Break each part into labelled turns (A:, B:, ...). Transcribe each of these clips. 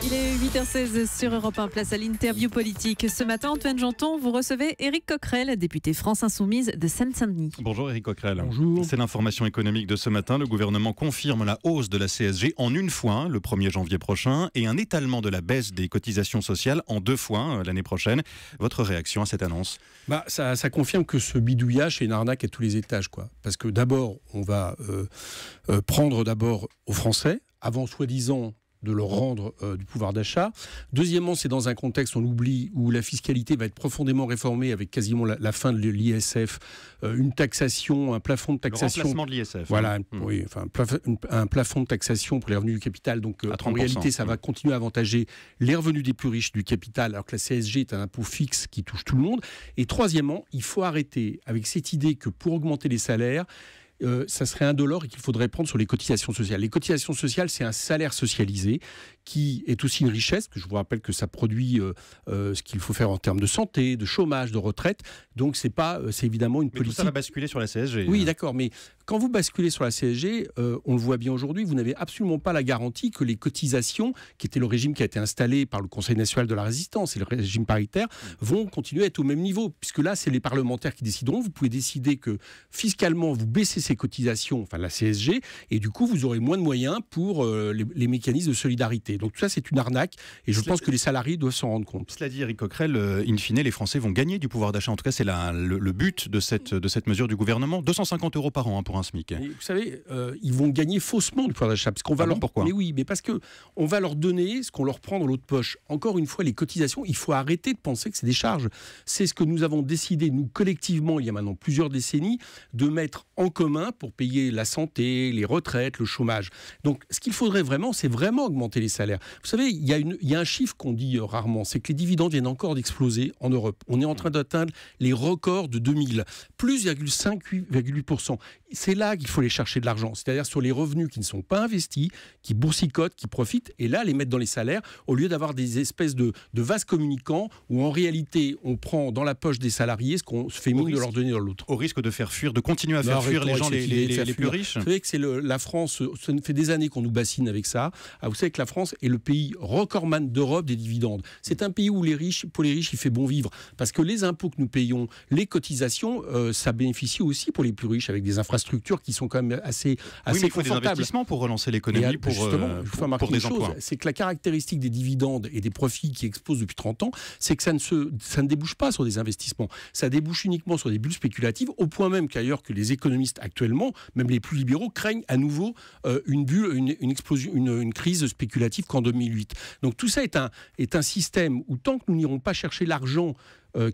A: Il est 8h16 sur Europe 1, place à l'interview politique. Ce matin, Antoine Janton, vous recevez Éric Coquerel, député France Insoumise de Seine-Saint-Denis.
B: Bonjour Éric Coquerel.
C: Bonjour.
B: C'est l'information économique de ce matin. Le gouvernement confirme la hausse de la CSG en une fois le 1er janvier prochain et un étalement de la baisse des cotisations sociales en 2 fois l'année prochaine. Votre réaction à cette annonce ?
C: Ça confirme que ce bidouillage est une arnaque à tous les étages, quoi. Parce que d'abord, on va prendre d'abord aux Français, avant soi-disant de leur rendre du pouvoir d'achat. Deuxièmement, c'est dans un contexte, on oublie, où la fiscalité va être profondément réformée avec quasiment la fin de l'ISF, une taxation, un plafond de taxation.
B: Le remplacement de l'ISF.
C: Voilà, oui, enfin, un plafond de taxation pour les revenus du capital. Donc, en réalité, ça va continuer à avantager les revenus des plus riches du capital, alors que la CSG est un impôt fixe qui touche tout le monde. Et troisièmement, il faut arrêter avec cette idée que pour augmenter les salaires, ça serait indolore et qu'il faudrait prendre sur les cotisations sociales. Les cotisations sociales, c'est un salaire socialisé qui est aussi une richesse, que je vous rappelle que ça produit ce qu'il faut faire en termes de santé, de chômage, de retraite. Donc c'est évidemment une politique.
B: Tout ça va basculer sur la CSG.
C: Oui, d'accord, mais quand vous basculez sur la CSG, on le voit bien aujourd'hui, vous n'avez absolument pas la garantie que les cotisations, qui était le régime qui a été installé par le Conseil national de la résistance et le régime paritaire, vont continuer à être au même niveau, puisque là, c'est les parlementaires qui décideront. Vous pouvez décider que fiscalement, vous baissez ces cotisations, enfin la CSG, et du coup, vous aurez moins de moyens pour les mécanismes de solidarité. Donc tout ça, c'est une arnaque, et je pense que les salariés doivent s'en rendre compte.
B: Cela dit, Éric Coquerel, in fine, les Français vont gagner du pouvoir d'achat. En tout cas, c'est le but de cette mesure du gouvernement. 250 € par an pour un SMIC.
C: Et vous savez, ils vont gagner faussement du pouvoir d'achat, parce qu'on va
B: pourquoi ?
C: Mais oui, mais parce que on va leur donner ce qu'on leur prend dans l'autre poche. Encore une fois, les cotisations, il faut arrêter de penser que c'est des charges. C'est ce que nous avons décidé, nous, collectivement, il y a maintenant plusieurs décennies, de mettre en commun pour payer la santé, les retraites, le chômage. Donc, ce qu'il faudrait vraiment, c'est vraiment augmenter les salaires. Vous savez, il y a un chiffre qu'on dit rarement, c'est que les dividendes viennent encore d'exploser en Europe. On est en train d'atteindre les records de 2000, plus 8,8%. C'est là qu'il faut aller chercher de l'argent, c'est-à-dire sur les revenus qui ne sont pas investis, qui boursicotent, qui profitent, et là, les mettre dans les salaires, au lieu d'avoir des espèces de vases communicants où en réalité, on prend dans la poche des salariés ce qu'on se fait mine de leur donner dans l'autre.
B: Au risque de faire fuir, de continuer à faire fuir les gens les plus riches.
C: Vous savez que la France, ça fait des années qu'on nous bassine avec ça. Vous savez que la France est le pays recordman d'Europe des dividendes. C'est un pays où pour les riches, il fait bon vivre. Parce que les impôts que nous payons, les cotisations, ça bénéficie aussi pour les plus riches avec des infrastructures qui sont quand même assez
B: mais il faut
C: confortables.
B: des investissements pour relancer l'économie, pour des emplois.
C: C'est que la caractéristique des dividendes et des profits qui explosent depuis 30 ans, c'est que ça ne débouche pas sur des investissements. Ça débouche uniquement sur des bulles spéculatives, au point même qu'ailleurs que les économistes actuellement, même les plus libéraux, craignent à nouveau une explosion, une crise spéculative qu'en 2008. Donc tout ça est un système où tant que nous n'irons pas chercher l'argent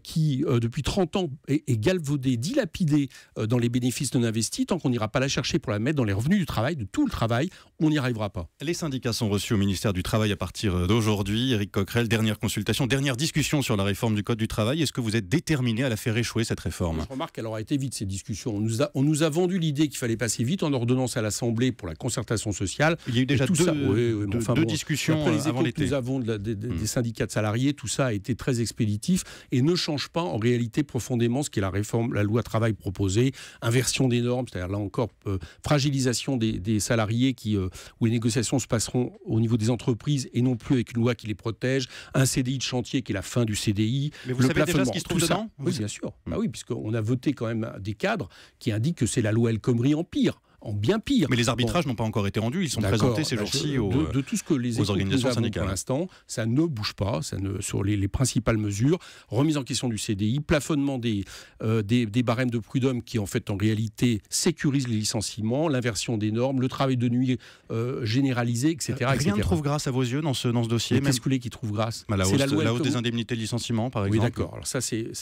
C: qui, depuis 30 ans, est galvaudé, dilapidé dans les bénéfices non investis, tant qu'on n'ira pas la chercher pour la mettre dans les revenus du travail, de tout le travail, on n'y arrivera pas.
B: Les syndicats sont reçus au ministère du Travail à partir d'aujourd'hui. Éric Coquerel, dernière consultation, dernière discussion sur la réforme du Code du travail. Est-ce que vous êtes déterminé à la faire échouer, cette réforme ?
C: Je remarque qu'elle aura été vite, ces discussions. On nous a vendu l'idée qu'il fallait passer vite en ordonnance à l'Assemblée pour la concertation sociale.
B: Il y a eu déjà deux discussions
C: après les
B: avant
C: échos
B: l'été.
C: que nous avons des syndicats de salariés, tout ça a été très expéditif et ne change pas en réalité profondément ce qu'est la réforme, la loi travail proposée, inversion des normes, c'est-à-dire là encore fragilisation des salariés où les négociations se passeront au niveau des entreprises et non plus avec une loi qui les protège, un CDI de chantier qui est la fin du CDI.
B: Mais vous savez déjà ce qui se trouve dedans ?
C: Oui, bien sûr. Oui, puisqu'on a voté quand même des cadres qui indiquent que c'est la loi El Khomri en pire. En bien pire.
B: Mais les arbitrages n'ont pas encore été rendus, ils sont présentés ces jours-ci
C: de tout ce que les
B: organisations syndicales.
C: Pour l'instant, ça ne bouge pas, sur les principales mesures, remise en question du CDI, plafonnement des barèmes de prud'homme qui en fait en réalité sécurisent les licenciements, l'inversion des normes, le travail de nuit généralisé, etc.
B: Rien ne trouve grâce à vos yeux dans ce dossier.
C: Qu'est-ce que vous voulez qui trouve grâce ?
B: La hausse des indemnités de licenciement, par exemple.
C: Oui, d'accord. Alors ça, c'est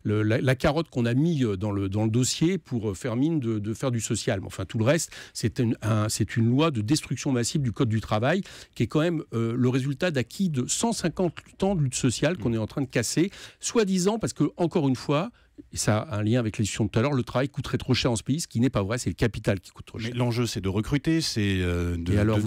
C: la carotte qu'on a mis dans le dossier pour faire mine de faire du social. Enfin, tout le reste, c'est une loi de destruction massive du Code du travail qui est quand même le résultat d'acquis de 150 ans de lutte sociale qu'on est en train de casser, soi-disant parce que, encore une fois, et ça a un lien avec la discussion de tout à l'heure, le travail coûterait trop cher en ce pays, ce qui n'est pas vrai, c'est le capital qui coûte trop cher.
B: Mais l'enjeu, c'est de recruter, c'est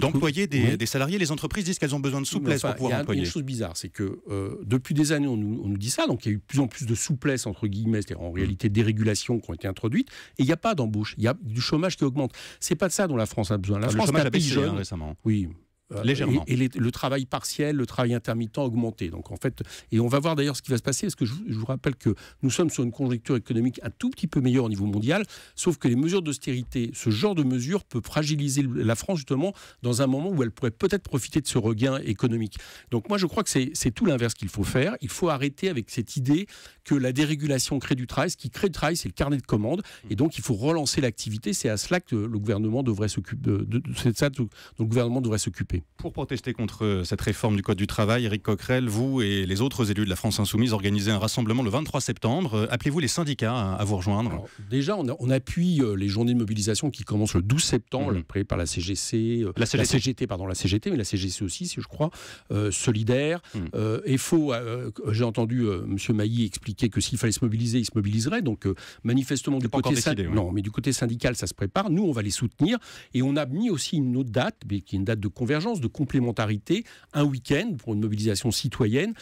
B: d'employer des salariés. Les entreprises disent qu'elles ont besoin de souplesse pour pouvoir employer.
C: Il y a une chose bizarre, c'est que depuis des années, on nous dit ça, donc il y a eu de plus en plus de souplesse, entre guillemets, c'est-à-dire en réalité des régulations qui ont été introduites, et il n'y a pas d'embauche, il y a du chômage qui augmente. C'est pas de ça dont la France a besoin. La France
B: le chômage
C: est un
B: a
C: pays
B: baissé
C: jeune.
B: récemment.
C: Oui.
B: Légèrement.
C: Et le travail partiel, le travail intermittent augmenté. Donc en fait, et on va voir d'ailleurs ce qui va se passer, parce que je vous rappelle que nous sommes sur une conjoncture économique un tout petit peu meilleure au niveau mondial, sauf que les mesures d'austérité, ce genre de mesures peut fragiliser la France justement dans un moment où elle pourrait peut-être profiter de ce regain économique. Donc moi je crois que c'est tout l'inverse qu'il faut faire. Il faut arrêter avec cette idée que la dérégulation crée du travail. Ce qui crée du travail, c'est le carnet de commandes. Et donc il faut relancer l'activité. C'est à cela que le gouvernement devrait s'occuper. C'est ça dont le gouvernement devrait s'occuper.
B: Pour protester contre cette réforme du Code du travail, Éric Coquerel, vous et les autres élus de la France Insoumise organisez un rassemblement le 23 septembre. Appelez-vous les syndicats à vous rejoindre?
C: Alors, déjà, on appuie les journées de mobilisation qui commencent le 12 septembre, prévues par la CGT, mais la CGC aussi, si je crois, Solidaire. J'ai entendu M. Mailly expliquer que s'il fallait se mobiliser, il se mobiliserait. Donc, manifestement, du côté syndical, ça se prépare. Nous, on va les soutenir. Et on a mis aussi une autre date, mais qui est une date de convergence, de complémentarité, un week-end pour une mobilisation citoyenne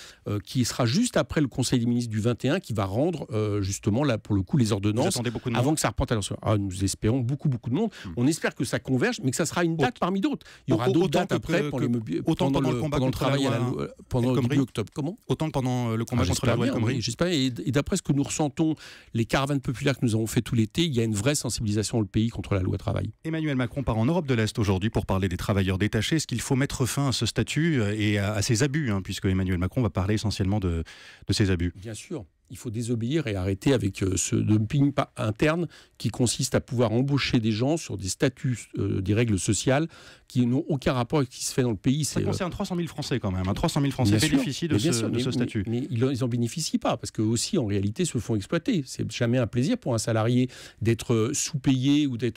C: qui sera juste après le Conseil des ministres du 21 qui va rendre justement là pour le coup les ordonnances avant que ça reprenne à l'heure. Nous espérons beaucoup de monde. On espère que ça converge, mais que ça sera une date parmi d'autres. Il y aura d'autres dates après pendant le combat contre la loi pendant le début octobre. Comment ?
B: Autant que pendant le combat contre la loi El Khomri.
C: J'espère. Et d'après ce que nous ressentons, les caravanes populaires que nous avons fait tout l'été, il y a une vraie sensibilisation dans le pays contre la loi travail.
B: Emmanuel Macron part en Europe de l'Est aujourd'hui pour parler des travailleurs détachés. Est-ce qu'il faut mettre fin à ce statut et à ces abus, puisque Emmanuel Macron va parler essentiellement de ces abus?
C: Bien sûr. Il faut désobéir et arrêter avec ce dumping interne qui consiste à pouvoir embaucher des gens sur des statuts, des règles sociales qui n'ont aucun rapport avec ce qui se fait dans le pays.
B: Ça concerne 300 000 Français quand même. 300 000 Français bénéficient de ce statut.
C: Mais ils n'en bénéficient pas parce qu'eux aussi, en réalité, se font exploiter. C'est jamais un plaisir pour un salarié d'être sous-payé ou de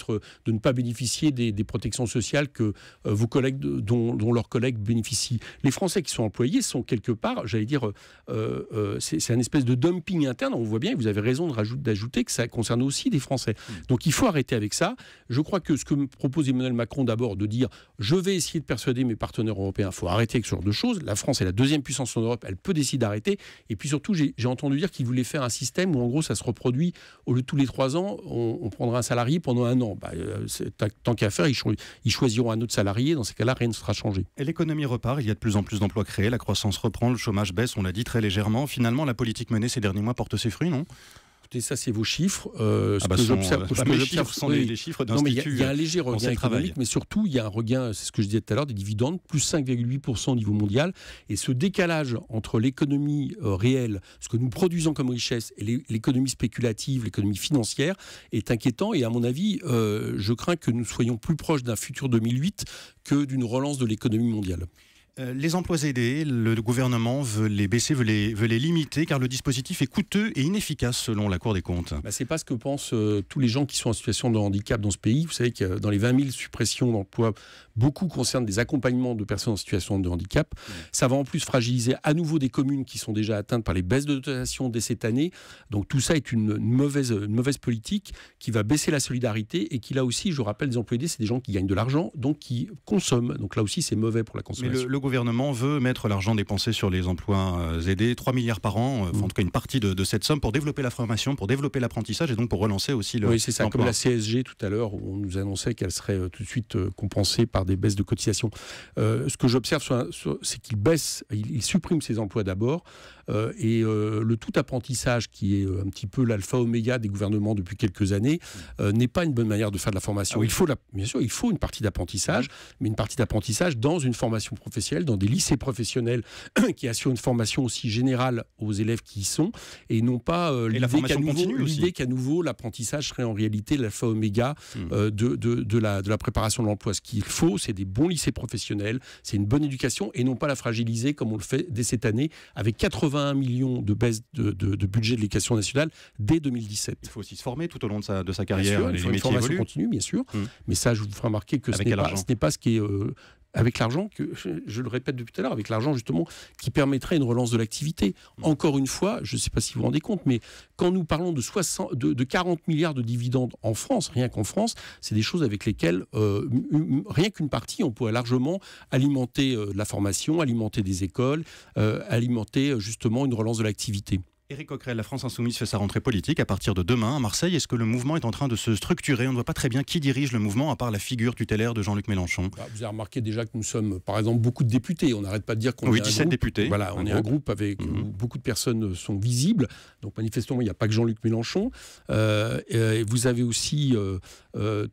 C: ne pas bénéficier des protections sociales que vos collègues, dont leurs collègues bénéficient. Les Français qui sont employés sont quelque part, j'allais dire, c'est un espèce de dumping interne. On voit bien, et vous avez raison d'ajouter que ça concerne aussi des Français. Donc il faut arrêter avec ça. Je crois que ce que me propose Emmanuel Macron d'abord, de dire je vais essayer de persuader mes partenaires européens, il faut arrêter avec ce genre de choses. La France est la deuxième puissance en Europe, elle peut décider d'arrêter. Et puis surtout, j'ai entendu dire qu'il voulait faire un système où en gros ça se reproduit, au lieu de tous les 3 ans, on prendra un salarié pendant 1 an. Tant qu'à faire, ils choisiront un autre salarié. Dans ces cas-là, rien ne sera changé.
B: Et l'économie repart, il y a de plus en plus d'emplois créés, la croissance reprend, le chômage baisse, on l'a dit très légèrement. Finalement, la politique menée ces derniers mois porte ses fruits, non ?
C: Écoutez, ça, c'est vos chiffres.
B: Les chiffres d'instituts.
C: Il y a un léger regain économique, mais surtout, il y a un regain, c'est ce que je disais tout à l'heure, des dividendes, plus 5,8% au niveau mondial. Et ce décalage entre l'économie réelle, ce que nous produisons comme richesse, et l'économie spéculative, l'économie financière, est inquiétant. Et à mon avis, je crains que nous soyons plus proches d'un futur 2008 que d'une relance de l'économie mondiale.
B: Les emplois aidés, le gouvernement veut les baisser, veut les limiter, car le dispositif est coûteux et inefficace selon la Cour des comptes.
C: C'est pas ce que pensent tous les gens qui sont en situation de handicap dans ce pays. Vous savez que dans les 20 000 suppressions d'emplois, beaucoup concernent des accompagnements de personnes en situation de handicap. Ça va en plus fragiliser à nouveau des communes qui sont déjà atteintes par les baisses de dotation dès cette année. Donc tout ça est une mauvaise politique qui va baisser la solidarité et qui là aussi, je rappelle, les emplois aidés, c'est des gens qui gagnent de l'argent, donc qui consomment. Donc là aussi, c'est mauvais pour la consommation.
B: Le gouvernement veut mettre l'argent dépensé sur les emplois aidés, 3 milliards par an, en tout cas une partie de cette somme, pour développer la formation, pour développer l'apprentissage et donc pour relancer aussi le.
C: Oui, c'est ça, comme la CSG tout à l'heure, où on nous annonçait qu'elle serait tout de suite compensée par des baisses de cotisations. Ce que j'observe, c'est qu'il baisse, il supprime ces emplois d'abord, et le tout apprentissage, qui est un petit peu l'alpha oméga des gouvernements depuis quelques années, n'est pas une bonne manière de faire de la formation. Bien sûr, il faut une partie d'apprentissage, mais une partie d'apprentissage dans une formation professionnelle, dans des lycées professionnels qui assurent une formation aussi générale aux élèves qui y sont, et non pas l'idée qu'à nouveau l'apprentissage serait en réalité l'alpha oméga de la préparation de l'emploi. Ce qu'il faut, c'est des bons lycées professionnels, c'est une bonne éducation, et non pas la fragiliser comme on le fait dès cette année, avec 81 millions de baisse de budget de l'éducation nationale dès 2017.
B: Il faut aussi se former tout au long de sa carrière.
C: Bien sûr, il faut une formation continue, bien sûr. Mais ça, je vous ferai remarquer que ce n'est pas ce qui est... avec l'argent, que je le répète depuis tout à l'heure, avec l'argent justement qui permettrait une relance de l'activité. Encore une fois, je ne sais pas si vous vous rendez compte, mais quand nous parlons de 40 milliards de dividendes en France, rien qu'en France, c'est des choses avec lesquelles, rien qu'une partie, on pourrait largement alimenter la formation, alimenter des écoles, alimenter justement une relance de l'activité.
B: Éric Coquerel, la France Insoumise fait sa rentrée politique à partir de demain à Marseille. Est-ce que le mouvement est en train de se structurer? On ne voit pas très bien qui dirige le mouvement, à part la figure tutélaire de Jean-Luc Mélenchon.
C: Vous avez remarqué déjà que nous sommes, par exemple, beaucoup de députés. On n'arrête pas de dire qu'on est
B: 17
C: un groupe.
B: députés.
C: Voilà, on est un groupe avec où beaucoup de personnes sont visibles. Donc manifestement, il n'y a pas que Jean-Luc Mélenchon. Et vous avez aussi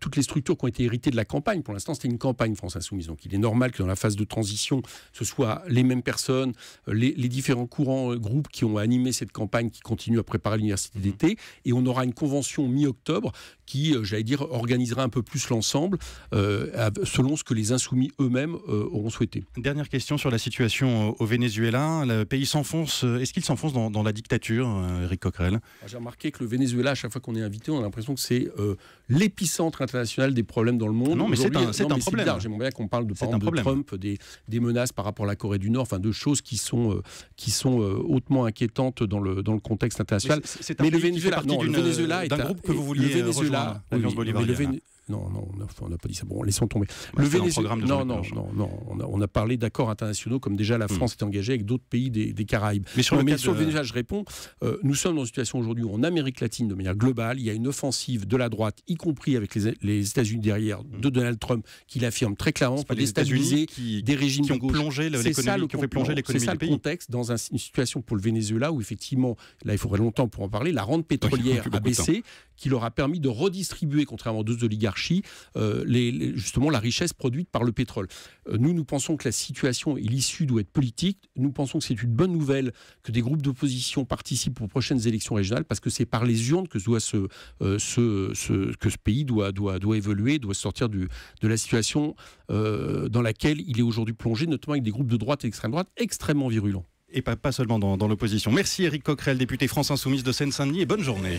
C: toutes les structures qui ont été héritées de la campagne. Pour l'instant, c'était une campagne France Insoumise. Donc il est normal que dans la phase de transition, ce soit les mêmes personnes, les différents courants, groupes qui ont animé cette campagne, qui continuent à préparer l'université d'été. Et on aura une convention mi-octobre qui, j'allais dire, organisera un peu plus l'ensemble selon ce que les insoumis eux-mêmes auront souhaité.
B: Dernière question sur la situation au Venezuela. Le pays s'enfonce. Est-ce qu'il s'enfonce dans la dictature, Éric Coquerel?
C: J'ai remarqué que le Venezuela, à chaque fois qu'on est invité, on a l'impression que c'est l'épicentre international des problèmes dans le monde.
B: Non, mais c'est un problème.
C: J'aimerais bien qu'on parle de Trump, des menaces par rapport à la Corée du Nord, enfin de choses qui sont hautement inquiétantes dans le contexte international.
B: Mais le Venezuela est un groupe que vous vouliez rejoindre, l'Alliance bolivarienne.
C: Non, on n'a pas dit ça. Bon, laissons tomber.
B: Le Venezuela.
C: On a parlé d'accords internationaux comme déjà la France est engagée avec d'autres pays des Caraïbes.
B: Mais sur le
C: Venezuela, je réponds. Nous sommes dans une situation aujourd'hui où en Amérique latine, de manière globale, il y a une offensive de la droite, y compris avec les États-Unis derrière, de Donald Trump, qui l'affirme très clairement pour déstabiliser des régimes de gauche.
B: C'est ça le
C: contexte dans une situation pour le Venezuela où effectivement, là il faudrait longtemps pour en parler, la rente pétrolière a baissé, qui leur a permis de redistribuer, contrairement à d'autres oligarchies, justement la richesse produite par le pétrole. Nous pensons que la situation et l'issue doit être politique. Nous pensons que c'est une bonne nouvelle que des groupes d'opposition participent aux prochaines élections régionales, parce que c'est par les urnes que ce pays doit évoluer, doit sortir de la situation dans laquelle il est aujourd'hui plongé, notamment avec des groupes de droite et d'extrême droite extrêmement virulents.
B: Et pas seulement dans l'opposition. Merci Éric Coquerel, député France Insoumise de Seine-Saint-Denis, et bonne journée.